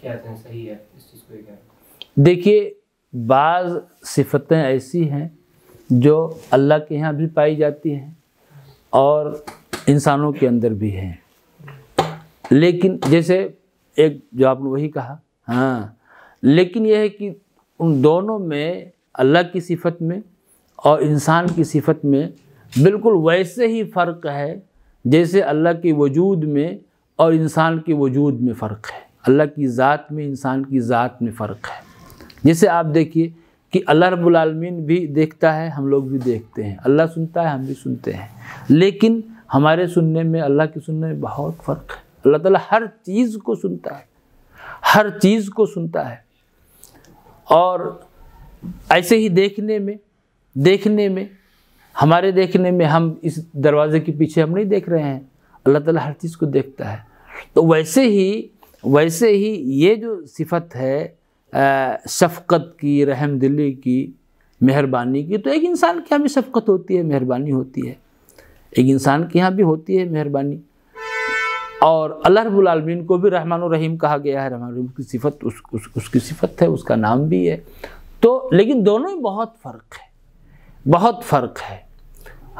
Speaker 3: کہتے ہیں صحیح ہے اس چیز کو؟ یہ کیا ہے؟
Speaker 2: دیکھیے، بعض صفتیں ایسی ہیں جو اللہ کے یہاں بھی پائی جاتی ہیں اور انسانوں کے اندر بھی ہیں، لیکن جیسے ایک جو آپ نے وہی کہا، ہاں، لیکن یہ ہے کہ ان دونوں میں، اللہ کی صفت میں اور انسان کی صفت میں بالکل ویسے ہی فرق ہے جیسے اللہ کے وجود میں اور انسان کے وجود میں فرق ہے۔ اللہ کی ذات میں انسان کی ذات میں فرق ہے۔ جیسے آپ دیکھیے کہ اللہ رب العالمین بھی دیکھتا ہے، ہم لوگ بھی دیکھتے ہیں، اللہ سنتا ہے، ہم بھی سنتے ہیں، لیکن ہمارے سننے میں اللہ کے سننے میں بہت فرق ہے۔ اللہ تعالیٰ ہر چیز کو سنتا ہے، ہر چیز کو سنتا ہے، اور ایسے ہی دیکھنے میں ہمارے دیکھنے میں ہم اس دروازے کے پیچھے ہم نہیں دیکھ رہے ہیں، اللہ تعالیٰ ہر چیز کو دیکھتا ہے۔ تو ویسے ہی یہ جو صفت ہے شفقت کی، رحم دلی کی، مہربانی کی، تو ایک انسان کے یہاں بھی شفقت ہوتی ہے، مہربانی ہوتی ہے، ایک انسان کے یہاں بھی ہوتی ہے مہربانی۔ اور اللہ رب العالمین کو بھی رحمان الرحیم کہا گیا ہے، رحمان الرحیم کی صفت اس کی صفت ہے، اس کا نام بھی ہے۔ تو لیکن دونوں میں بہت فرق ہے، بہت فرق ہے۔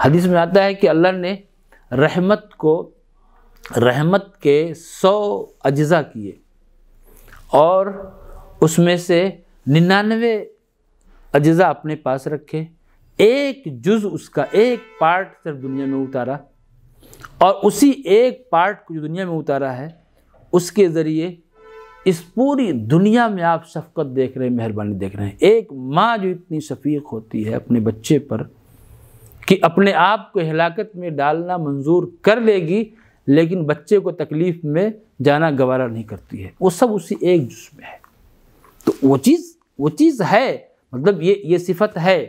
Speaker 2: حدیث میں آتا ہے کہ اللہ نے رحمت کے 100 اجزاء کیے اور اس میں سے 99 اجزاء اپنے پاس رکھے، ایک جز اس کا، ایک پارٹ صرف دنیا میں اتارا، اور اسی ایک پارٹ کو جو دنیا میں اتارا ہے اس کے ذریعے اس پوری دنیا میں آپ شفقت دیکھ رہے ہیں، مہربانی دیکھ رہے ہیں۔ ایک ماں جو اتنی شفیق ہوتی ہے اپنے بچے پر کہ اپنے آپ کو ہلاکت میں ڈالنا منظور کر لے گی، لیکن بچے کو تکلیف میں جانا گوارا نہیں کرتی ہے، وہ سب اسی ایک جز میں ہے۔ تو وہ چیز ہے، مطلب یہ صفت ہے،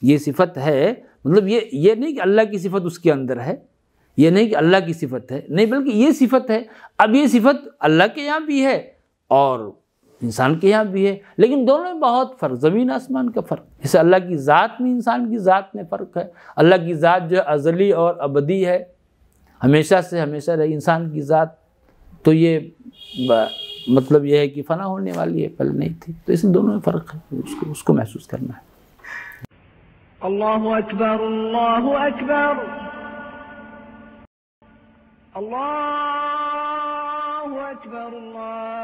Speaker 2: یہ صفت ہے، مطلب یہ نہیں کہ اللہ کی صفت اس کے اندر ہے، یہ نہیں کہ اللہ کی صفت ہے، نہیں، بلکہ یہ صفت ہے۔ اب یہ صفت اللہ کے یہاں بھی ہے اور انسان کے یہاں بھی ہے، لیکن دونوں میں بہت فرق، زمین آسمان کا فرق۔ جیسے اللہ کی ذات میں انسان کی ذات میں فرق ہے، اللہ کی ذات جو ازلی اور ابدی ہے، ہمیشہ سے ہمیشہ رہی۔ انسان کی ذات تو یہ مطلب یہ ہے کہ فنا ہونے والی ہے، پہلے نہیں تھی، تو اس دونوں میں فرق ہے، اس کو محسوس کرنا ہے۔
Speaker 1: اللہ اکبر، اللہ اکبر، اللہ اکبر، اللہ